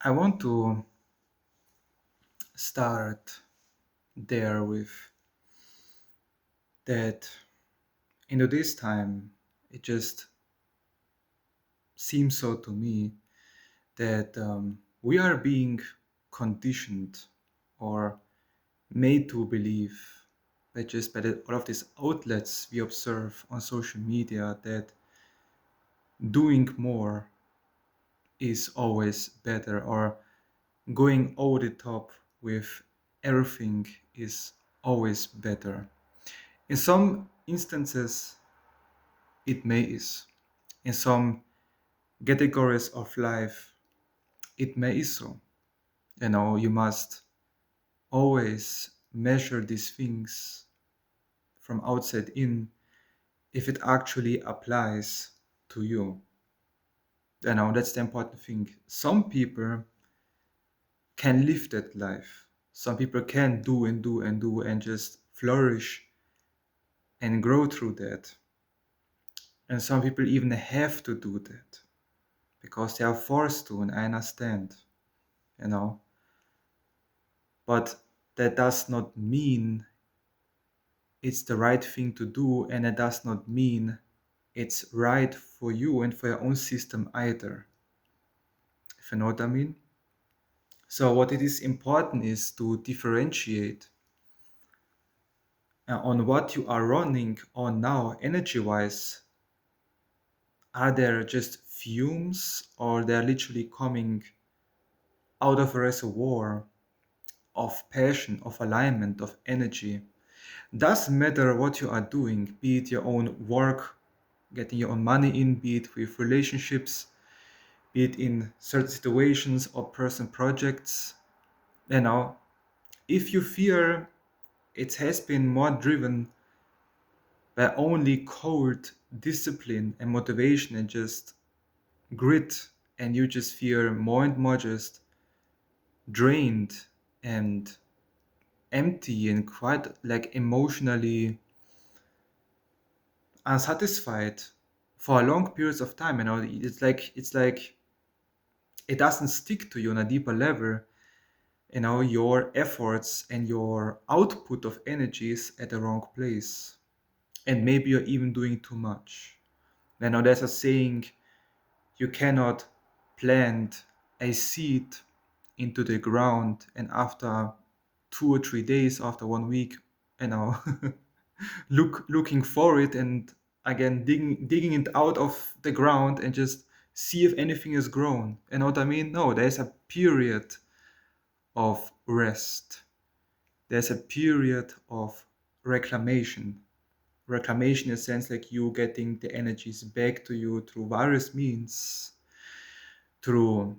I want to start there with that into this time. It just seems so to me that we are being conditioned or made to believe by all of these outlets we observe on social media that doing more is always better, or going over the top with everything is always better. In some instances, it may is. In some categories of life, it may is so. You must always measure these things from outside in if it actually applies to you. That's the important thing. Some people can live that life. Some people can do and do and do and just flourish and grow through that. And some people even have to do that because they are forced to, and I understand, you know. But that does not mean it's the right thing to do, and it does not mean it's right for you and for your own system either. If you know what I mean? So what it is important is to differentiate on what you are running on now energy wise. Are there just fumes, or they're literally coming out of a reservoir of passion, of alignment, of energy? Doesn't matter what you are doing, be it your own work, getting your own money in, be it with relationships, be it in certain situations or personal projects. you know if you fear it has been more driven by only cold discipline and motivation and just grit, and you just feel more and more just drained and empty and quite like emotionally unsatisfied for long periods of time. It's like it doesn't stick to you on a deeper level. Your efforts and your output of energy is at the wrong place, and maybe you're even doing too much. There's a saying: you cannot plant a seed into the ground and after 2 or 3 days, after 1 week, you know looking for it, and again digging it out of the ground and just see if anything is grown. You know what I mean? No, there's a period of rest. There's a period of reclamation. Reclamation in a sense like you getting the energies back to you through various means, through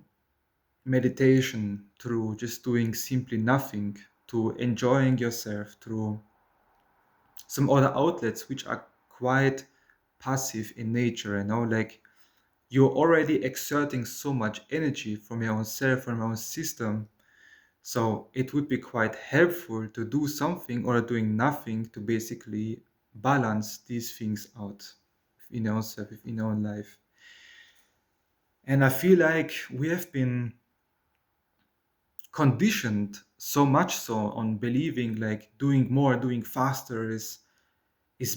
meditation, through just doing simply nothing, to enjoying yourself, through some other outlets which are quite passive in nature. Like you're already exerting so much energy from your own self, from your own system. So it would be quite helpful to do something or doing nothing to basically balance these things out in your own self, in your own life. And I feel like we have been conditioned so much so on believing like doing more, doing faster is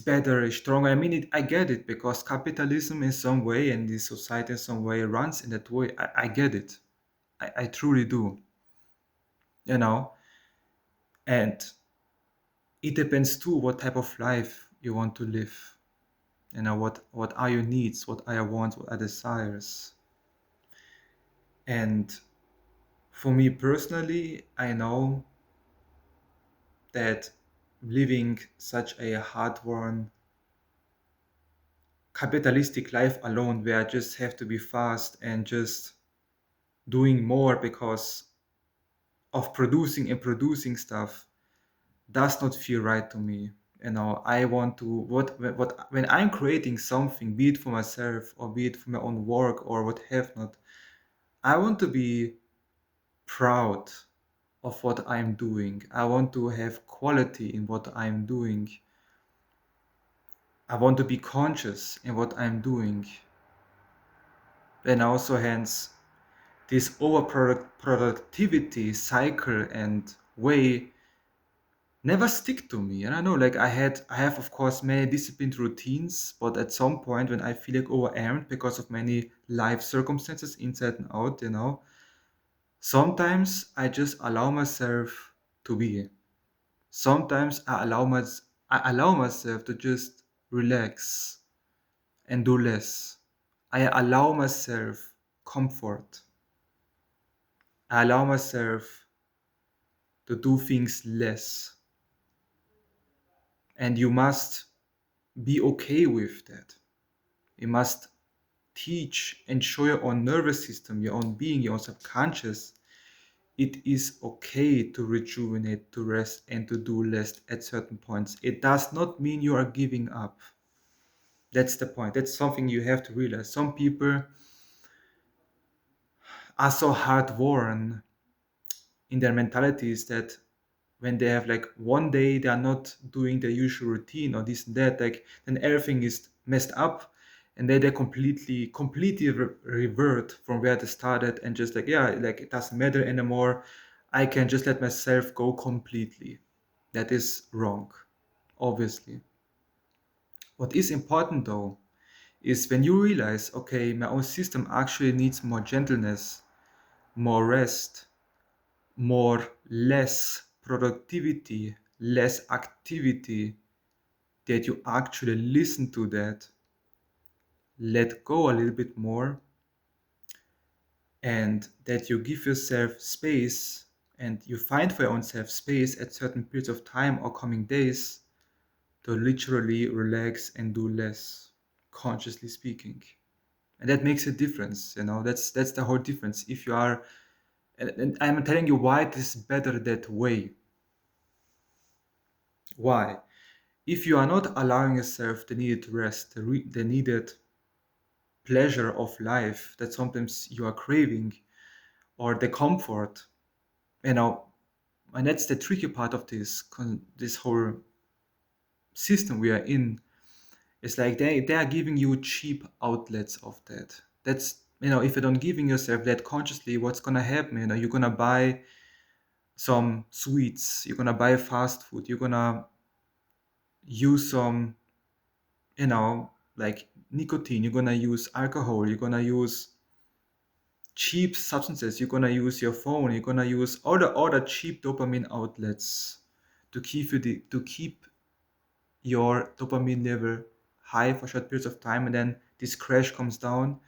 better, is stronger. I mean, I get it, because capitalism in some way and the society in some way runs in that way. I get it. I truly do. You know, and it depends too what type of life you want to live. What are your needs? What are your wants? What are desires? And for me personally, I know that living such a hard-won capitalistic life alone, where I just have to be fast and just doing more because of producing and producing stuff, does not feel right to me. I want to what when I'm creating something, be it for myself or be it for my own work or what have not, I want to be proud of what I'm doing. I want to have quality in what I'm doing. I want to be conscious in what I'm doing. And also hence this overproductivity cycle and way never stick to me. And I know, like, I have of course many disciplined routines, but at some point when I feel like overwhelmed because of many life circumstances inside and out, sometimes I just allow myself to be. Sometimes I allow myself to just relax and do less. I allow myself comfort. I allow myself to do things less. And you must be okay with that. You must teach and show your own nervous system, your own being, your own subconscious. It is okay to rejuvenate, to rest, and to do less at certain points. It does not mean you are giving up. That's the point. That's something you have to realize. Some people are so hard worn in their mentalities that when they have like one day they are not doing their usual routine or this and that, like then everything is messed up, and then they completely revert from where they started and just like, yeah, like it doesn't matter anymore. I can just let myself go completely. That is wrong, obviously. What is important though is when you realize, okay, my own system actually needs more gentleness, more rest, more less productivity, less activity, that you actually listen to that, let go a little bit more, and that you give yourself space and you find for your own self space at certain periods of time or coming days to literally relax and do less, consciously speaking. And that makes a difference, that's the whole difference. If you are, and I'm telling you why it is better that way. Why? If you are not allowing yourself the needed rest, the needed pleasure of life that sometimes you are craving, or the comfort, you know, and that's the tricky part of this whole system we are in. It's like they are giving you cheap outlets of that. That's, if you're not giving yourself that consciously, what's gonna happen? You're gonna buy some sweets, you're gonna buy fast food, you're gonna use some, like nicotine, you're gonna use alcohol, you're gonna use cheap substances, you're gonna use your phone, you're gonna use all the cheap dopamine outlets to keep your dopamine level high for short periods of time, and then this crash comes down,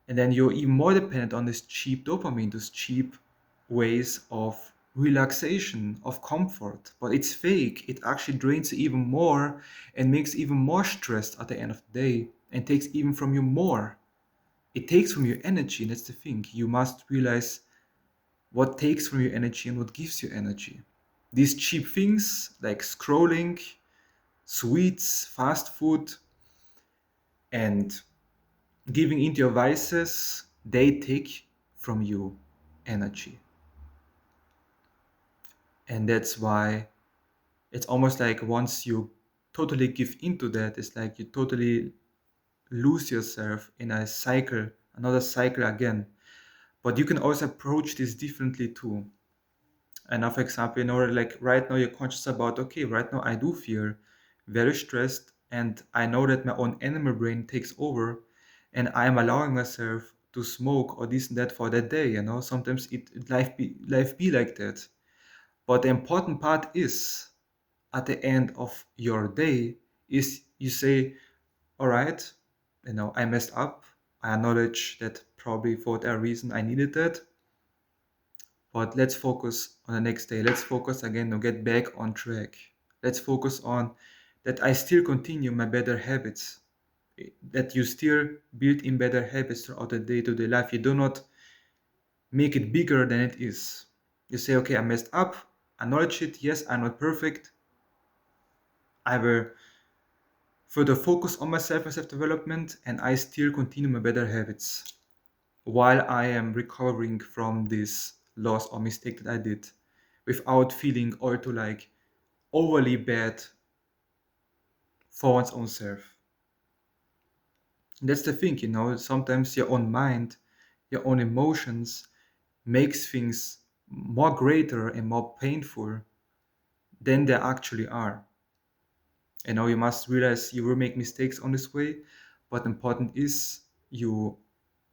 and then you're even more dependent on this cheap dopamine, those cheap ways of relaxation, of comfort. But it's fake. It actually drains you even more and makes you even more stressed at the end of the day, and takes even from you more. It takes from your energy, and that's the thing. You must realize what takes from your energy and what gives you energy. These cheap things like scrolling, sweets, fast food, and giving into your vices, they take from you energy. And that's why it's almost like once you totally give into that, it's like you totally lose yourself in a cycle, another cycle again. But you can also approach this differently too. And now, for example, like right now you're conscious about, okay, right now I do feel very stressed, and I know that my own animal brain takes over, and I'm allowing myself to smoke or this and that for that day. Sometimes life be like that. But the important part is, at the end of your day, is you say, all right, I messed up. I acknowledge that probably for that reason I needed that. But let's focus on the next day. Let's focus again to get back on track. Let's focus on that I still continue my better habits, that you still build in better habits throughout the day-to-day life. You do not make it bigger than it is. You say, okay, I messed up, acknowledge it. Yes, I'm not perfect. I will further focus on myself and self-development, and I still continue my better habits while I am recovering from this loss or mistake that I did, without feeling all too like overly bad for one's own self. And that's the thing, sometimes your own mind your own emotions makes things more greater and more painful than they actually are. And now you must realize you will make mistakes on this way, but important is you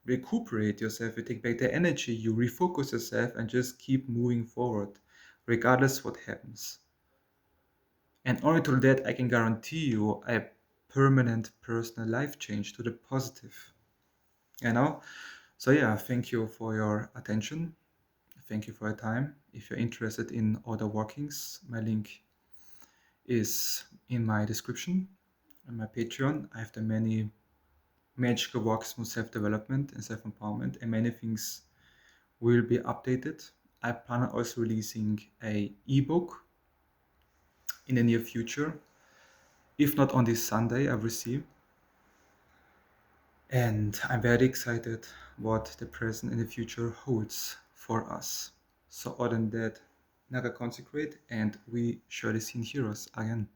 recuperate yourself, you take back the energy, you refocus yourself and just keep moving forward, regardless what happens. And only through that I can guarantee you a permanent personal life change to the positive. You know? So yeah, thank you for your attention. Thank you for your time. If you're interested in other workings, my link is in my description and my Patreon. I have the many magical works on self-development and self-empowerment, and many things will be updated. I plan on also releasing a ebook in the near future, if not on this Sunday, I will see. And I'm very excited what the present and the future holds for us. So other than that, NAGA consecrate, and we share the scene heroes again.